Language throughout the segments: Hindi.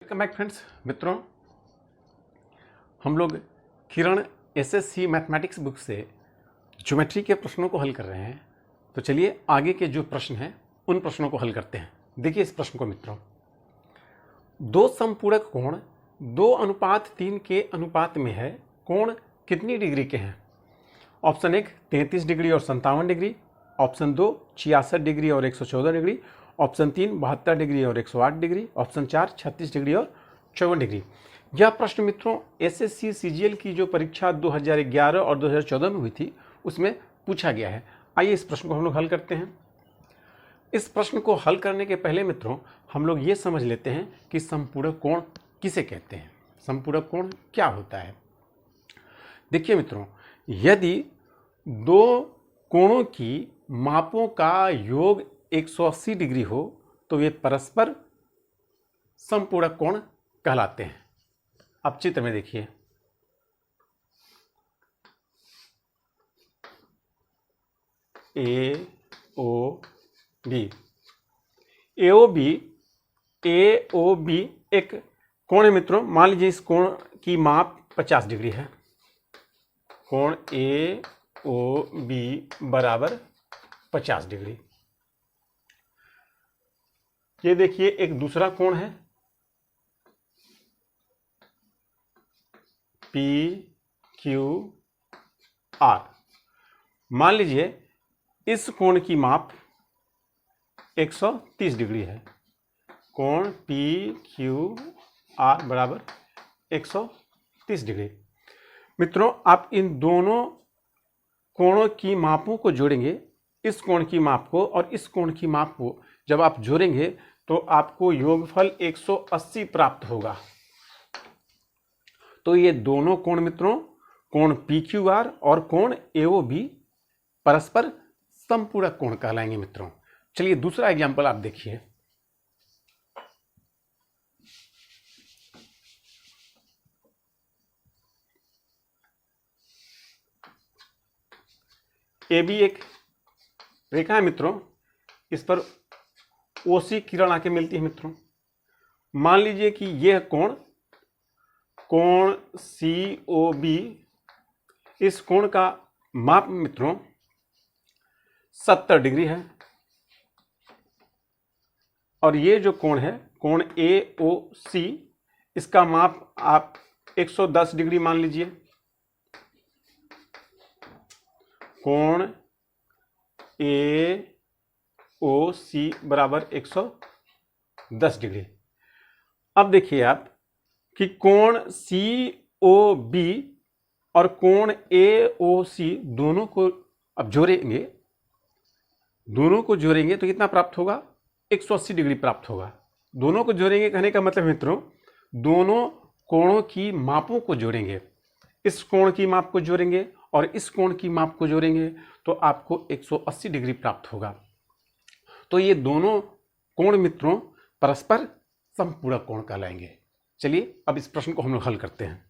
Welcome back friends. मित्रों, हम लोग किरण एसएससी मैथमेटिक्स बुक से ज्योमेट्री के प्रश्नों को हल कर रहे हैं। तो चलिए आगे के जो प्रश्न हैं उन प्रश्नों को हल करते हैं। देखिए इस प्रश्न को मित्रों, दो समपूरक कोण 2:3 के अनुपात में है, कोण कितनी डिग्री के हैं? ऑप्शन 1 33 डिग्री और 57 डिग्री, ऑप्शन 2 66 डिग्री और 114 डिग्री, ऑप्शन 3 72 डिग्री और 108 डिग्री, ऑप्शन 4 36 डिग्री और 54 डिग्री। यह प्रश्न मित्रों एसएससी सीजीएल की जो परीक्षा 2011 और 2014 में हुई थी उसमें पूछा गया है। आइए इस प्रश्न को हम लोग हल करते हैं। इस प्रश्न को हल करने के पहले मित्रों हम लोग ये समझ लेते हैं कि समपूरक कोण किसे कहते हैं। समपूरक कोण क्या होता है? देखिए मित्रों, यदि दो कोणों की मापों का योग 180 डिग्री हो तो वे परस्पर समपूरक कोण कहलाते हैं। अब चित्र में देखिए, ए ओ बी, ए ओ बी एक कोण है मित्रों। मान लीजिए इस कोण की माप 50 डिग्री है। कोण ए ओ बी बराबर 50 डिग्री। ये देखिए एक दूसरा कोण है पी क्यू आर। मान लीजिए इस कोण की माप 130 डिग्री है। कोण पी क्यू आर बराबर 130 डिग्री। मित्रों आप इन दोनों कोणों की मापों को जोड़ेंगे, इस कोण की माप को और इस कोण की माप को जब आप जोड़ेंगे तो आपको योगफल 180 प्राप्त होगा। तो ये दोनों कोण मित्रों, कोण पी क्यू आर और कोण ए ओ बी परस्पर समपूरक कोण कहलाएंगे मित्रों। चलिए दूसरा एग्जांपल आप देखिए। ए बी एक रेखा है मित्रों, इस पर ओसी किरण आके मिलती है मित्रों। मान लीजिए कि यह कोण सी ओ बी, इस कोण का माप मित्रों 70 डिग्री है और ये जो कोण है कोण ए ओ सी, इसका माप आप 110 डिग्री मान लीजिए। कोण ए ओ सी बराबर 110 डिग्री। अब देखिए आप कि कोण सी ओ बी और कोण ए ओ सी दोनों को अब जोड़ेंगे, तो कितना प्राप्त होगा? 180 डिग्री प्राप्त होगा। दोनों को जोड़ेंगे कहने का मतलब मित्रों दोनों कोणों की मापों को जोड़ेंगे। इस कोण की माप को जोड़ेंगे और इस कोण की माप को जोड़ेंगे तो आपको 180 डिग्री प्राप्त होगा। तो ये दोनों कोण मित्रों परस्पर समपूरक कोण कहलाएंगे। चलिए अब इस प्रश्न को हम लोग हल करते हैं।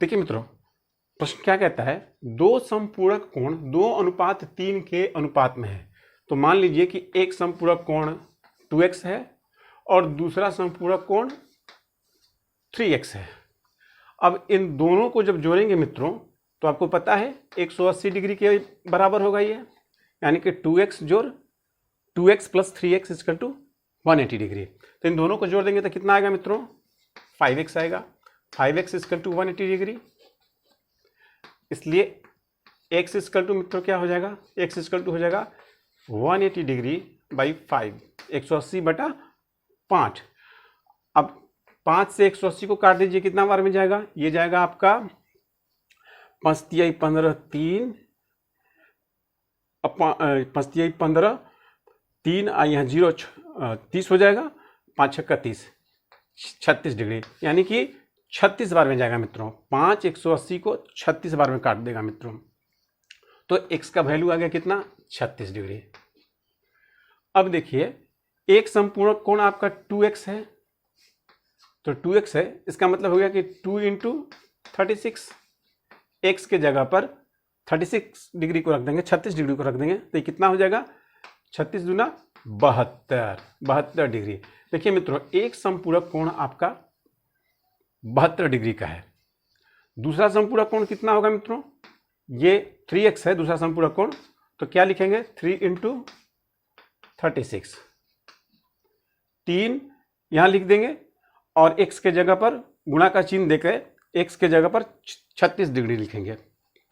देखिए मित्रों प्रश्न क्या कहता है, दो समपूरक कोण 2:3 के अनुपात में है। तो मान लीजिए कि एक समपूरक कोण 2x है और दूसरा समपूरक कोण 3x है। अब इन दोनों को जब जोड़ेंगे मित्रों तो आपको पता है 180 डिग्री के बराबर होगा ये, यानी कि 2x जोड़ 2x plus 3x equal to 180 degree. तो इन दोनों को जोड़ देंगे तो कितना आएगा मित्रों? 5x आएगा। 5x इक्वल टू 180 डिग्री, इसलिए x इक्वल टू मित्रों क्या हो जाएगा? x इक्वल टू हो जाएगा 180 डिग्री बाई 5, 180 बटा 5। अब 5 से 180 को काट दीजिए, कितना बार में जाएगा? ये जाएगा आपका 5 तिहाई 15 3, 5 तिहाई 15 3, यहाँ 0 30 हो जाएगा, 5 छक्का 30, 36 डिग्री, यानी कि 36 बार में जाएगा मित्रों। 5 180 को 36 बार में काट देगा मित्रों। तो x का वैल्यू आ गया कितना? 36 डिग्री। अब देखिए एक संपूरक कोण आपका 2x है, तो 2x है, इसका मतलब हो गया कि 2 इंटू 36, एक्स के जगह पर 36 डिग्री को रख देंगे, 36 डिग्री को रख देंगे, तो ये कितना हो जाएगा? 36 दूना 72 डिग्री। देखिए मित्रों, एक समपूरक कोण आपका 72 डिग्री का है। दूसरा समपूरक कोण कितना होगा मित्रों? ये 3x है दूसरा समपूरक कोण, तो क्या लिखेंगे? 3 × 36, 3 यहां लिख देंगे और x के जगह पर गुणा का चिन्ह देकर x के जगह पर 36 डिग्री लिखेंगे।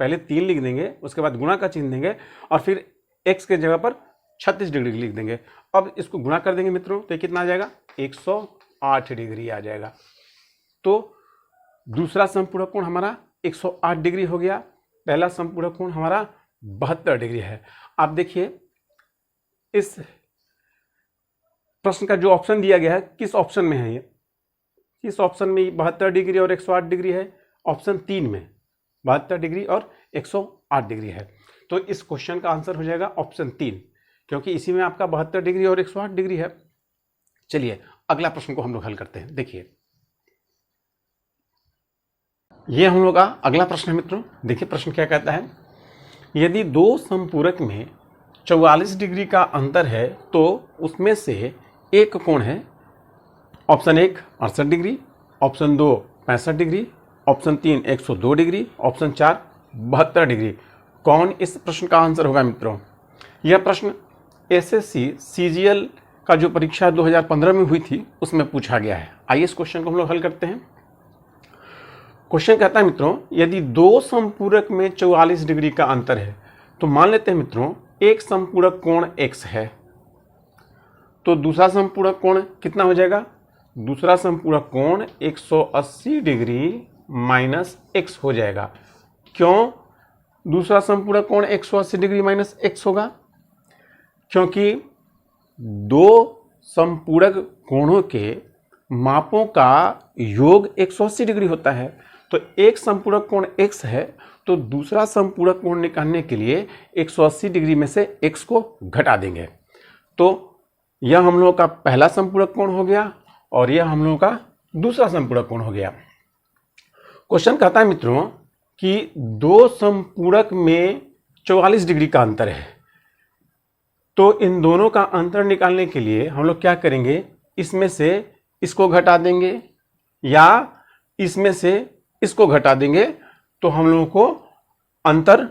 पहले 3 लिख देंगे, उसके बाद गुणा का चिन्ह देंगे और फिर x के जगह पर 36 डिग्री लिख देंगे। अब इसको गुणा कर देंगे मित्रों, तो ये कितना आ जाएगा? 108 डिग्री आ जाएगा। तो दूसरा समपूरक कोण हमारा 108 डिग्री हो गया, पहला समपूरक कोण हमारा 72 डिग्री है। आप देखिए इस प्रश्न का जो ऑप्शन दिया गया है, किस ऑप्शन में है ये? किस ऑप्शन में 72 डिग्री और 108 डिग्री है? ऑप्शन 3 में 72 डिग्री और 108 डिग्री है। तो इस क्वेश्चन का आंसर हो जाएगा ऑप्शन 3, क्योंकि इसी में आपका 72 डिग्री और 108 डिग्री है। चलिए अगला प्रश्न को हम लोग हल करते हैं। देखिए ये हम लोग का अगला प्रश्न है मित्रों। देखिए प्रश्न क्या कहता है, यदि दो समपूरक में 44 डिग्री का अंतर है तो उसमें से एक कोण है option 1 68 degree, option 2 65 degree, option 3 102 degree, option 4 72 degree. कौन इस प्रश्न का आंसर होगा मित्रों? यह प्रश्न एसएससी सीजीएल का जो परीक्षा 2015 में हुई थी उसमें पूछा गया है। आइए इस क्वेश्चन को हम लोग हल करते हैं। क्वेश्चन कहता है मित्रों, यदि दो समपूरक में 44 डिग्री का अंतर है तो मान लेते हैं मित्रों एक समपूरक कोण x है, तो दूसरा समपूरक कोण कितना हो जाएगा? दूसरा समपूरक कोण 180 डिग्री माइनस x हो जाएगा। क्यों दूसरा समपूरक कोण 180 डिग्री माइनस x होगा? क्योंकि दो समपूरक कोणों के मापों का योग 180 डिग्री होता है। तो एक समपूरक कोण x है, तो दूसरा समपूरक कोण निकालने के लिए 180 डिग्री में से x को घटा देंगे। तो यह हम लोगों का पहला समपूरक कोण हो गया और यह हम लोगों का दूसरा समपूरक कोण हो गया। क्वेश्चन कहता है मित्रों कि दो समपूरक में 44 डिग्री का अंतर है, तो इन दोनों का अंतर निकालने के लिए हम लोग क्या करेंगे? इसमें से इसको घटा देंगे या इसमें से इसको घटा देंगे, तो हम लोगों को अंतर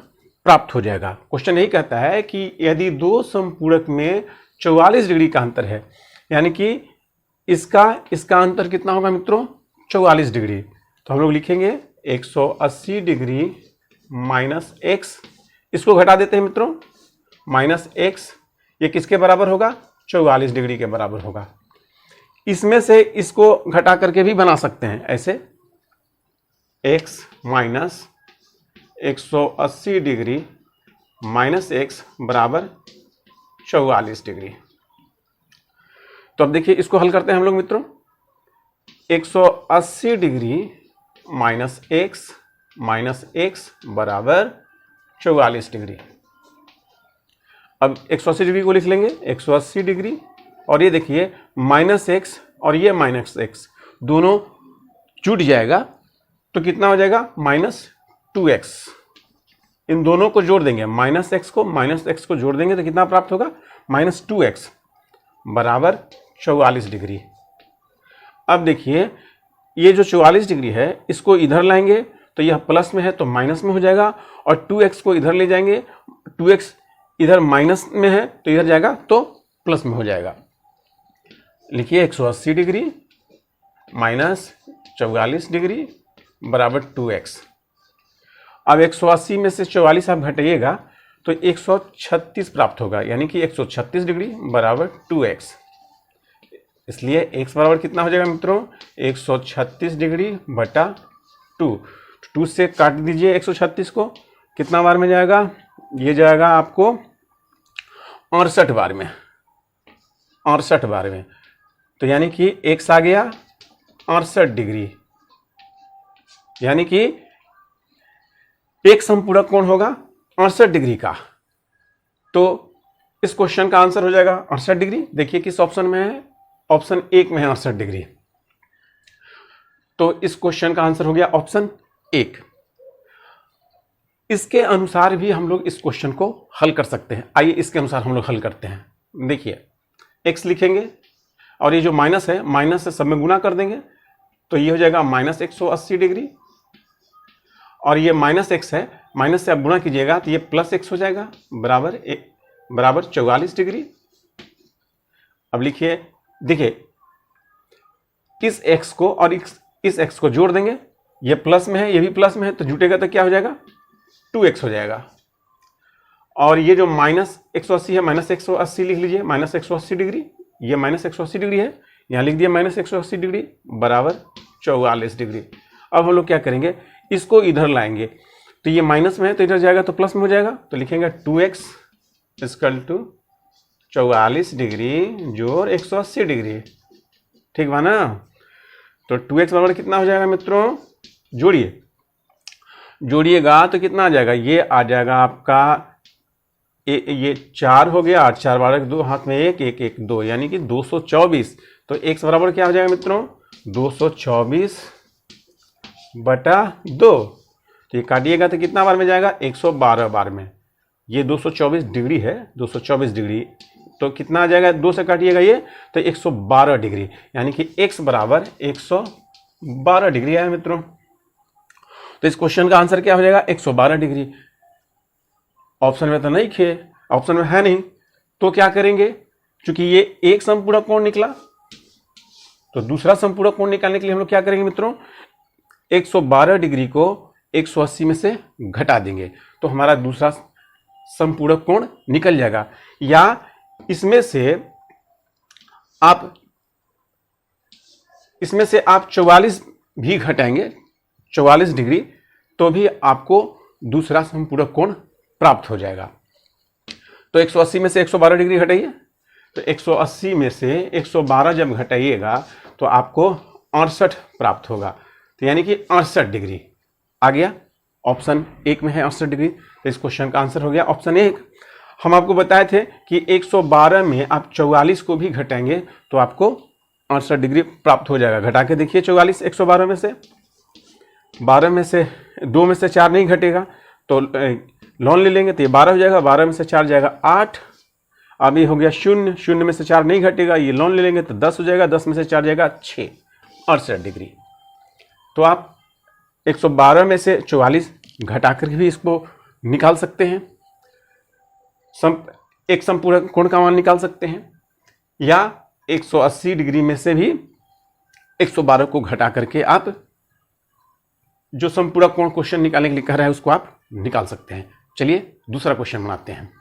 प्राप्त हो जाएगा। क्वेश्चन यही कहता है कि यदि दो समपूरक में 44 डिग्री का अंतर है, यानी कि इसका अंतर कितना होगा मित्रों? 44 डिग्री। तो हम लोग लिखेंगे 180 डिग्री माइनस x, इसको घटा देते हैं मित्रों, माइनस x, ये किसके बराबर होगा? 44 डिग्री के बराबर होगा। इसमें से इसको घटा करके भी बना सकते हैं ऐसे, x minus 180 degree minus x बराबर 44 डिग्री। तो अब देखिए इसको हल करते हैं हम लोग मित्रों। 180 डिग्री माइनस x बराबर 44 डिग्री। अब 180 डिग्री को लिख लेंगे 180 डिग्री, और ये देखिए माइनस x और ये माइनस x दोनों जुड़ जाएगा, तो कितना हो जाएगा? Minus 2x। इन दोनों को जोड़ देंगे, माइनस x को जोड़ देंगे तो कितना प्राप्त होगा? माइनस 2x बराबर 44 डिग्री। अब देखिए ये जो 44 डिग्री है इसको इधर लाएंगे तो यह प्लस में है तो माइनस में हो जाएगा, और 2x को इधर ले जाएंगे, 2x इधर माइनस में है तो इधर जाएगा तो प्लस में हो जाएगा। लिखिए 180 डिग्री माइनस 44 डिग्री बराबर 2x। अब 180 में से 44 आप घटाइएगा तो 136 प्राप्त होगा, यानी कि 136 डिग्री बराबर 2x। इसलिए x बराबर कितना हो जाएगा मित्रों? 136 डिग्री बटा 2 से काट दीजिए 136 को, कितना बार में जाएगा? ये जाएगा आपको 68 बार में, 68 बार में। तो यानी कि x आ गया 68 डिग्री, यानी कि एक समपूरक कोण होगा 68 डिग्री का। तो इस क्वेश्चन का आंसर हो जाएगा 68 डिग्री। देखिए किस ऑप्शन में है? ऑप्शन 1 में है 68 डिग्री। तो इस क्वेश्चन का आंसर हो गया ऑप्शन 1। इसके अनुसार भी हम लोग इस क्वेश्चन को हल कर सकते हैं। आइए इसके अनुसार हम लोग हल करते हैं। देखिए x लिखेंगे और ये जो माइनस है, माइनस से सब में गुना कर देंगे तो ये हो जाएगा माइनस 180 डिग्री, और ये माइनस x है, माइनस से आप गुना कीजिएगा तो ये प्लस x हो जाएगा, बराबर 44 डिग्री। अब लिखिए, देखिए इस x को और इस x को जोड़ देंगे, ये प्लस में है ये भी प्लस में है, तो जुटेगा तो क्या हो जाएगा 2x हो जाएगा। और ये जो माइनस 180 है, माइनस 180 लिख लीजिए, माइनस 180 डिग्री, ये माइनस 180 डिग्री है, यहाँ लिख दिए माइनस 180 डिग्री बराबर 44 डिग्री। अब हम लोग क्या करेंगे, इसको इधर लाएंगे, तो ये माइनस में है तो इधर जाएगा तो प्लस में हो जाएगा, तो लिखेंगे 2x इक्वल टू 44 डिग्री जोड़ 180 डिग्री। ठीक बा ना। तो 2x बराबर कितना हो जाएगा मित्रों, जोड़िएगा तो कितना आ जाएगा, ये आ जाएगा आपका ये 4 हो गया, 8 4 12 2, हाथ में 1 1 1 2, यानी कि 224। तो x बराबर क्या हो जाएगा मित्रों, 224 बटा 2। तो ये काटिएगा तो कितना बार में जाएगा, 112 बार में। ये 224 डिग्री है, 224 डिग्री, तो कितना आ जाएगा, 2 से काटिएगा ये तो 112 डिग्री, यानी कि x बराबर 112 डिग्री आया मित्रों। तो इस क्वेश्चन का आंसर क्या हो जाएगा, 112 डिग्री। ऑप्शन में तो नहीं थे, ऑप्शन में है नहीं, तो क्या करेंगे, क्योंकि ये एक समपूरक कोण निकला तो दूसरा समपूरक कोण निकालने के लिए हम लोग क्या करेंगे मित्रों, 112 डिग्री को 180 में से घटा देंगे तो हमारा दूसरा समपूरक कोण निकल जाएगा। या इसमें से आप 44 भी घटाएंगे, 44 डिग्री, तो भी आपको दूसरा समपूरक कोण प्राप्त हो जाएगा। तो 180 में से 112 डिग्री घटाइए, तो 180 में से 112 जब घटाइएगा तो आपको 68 प्राप्त होगा, तो यानी कि 68 डिग्री आ गया। ऑप्शन 1 में है 68 डिग्री, तो इस क्वेश्चन का आंसर हो गया ऑप्शन 1। हम आपको बताए थे कि 112 में आप 44 को भी घटाएंगे तो आपको 68 डिग्री प्राप्त हो जाएगा। घटा के देखिए 44 112 में से, 12 में से 2 में से 4 नहीं घटेगा तो लॉन ले लेंगे तो ये 12 हो जाएगा, 12 में से 4 जाएगा 8, अब ये हो गया 0, 0 में से 4 नहीं घटेगा, ये लॉन ले लेंगे तो 10 हो जाएगा, 10 में से 4 जाएगा 6, 68 डिग्री। तो आप 112 में से 44 घटा कर भी इसको निकाल सकते हैं, एक समपूरक कोण का मान निकाल सकते हैं, या 180 डिग्री में से भी 112 को घटा करके आप जो समपूरक कोण क्वेश्चन निकालने के लिए कह रहा है उसको आप निकाल सकते हैं। चलिए दूसरा क्वेश्चन बनाते हैं।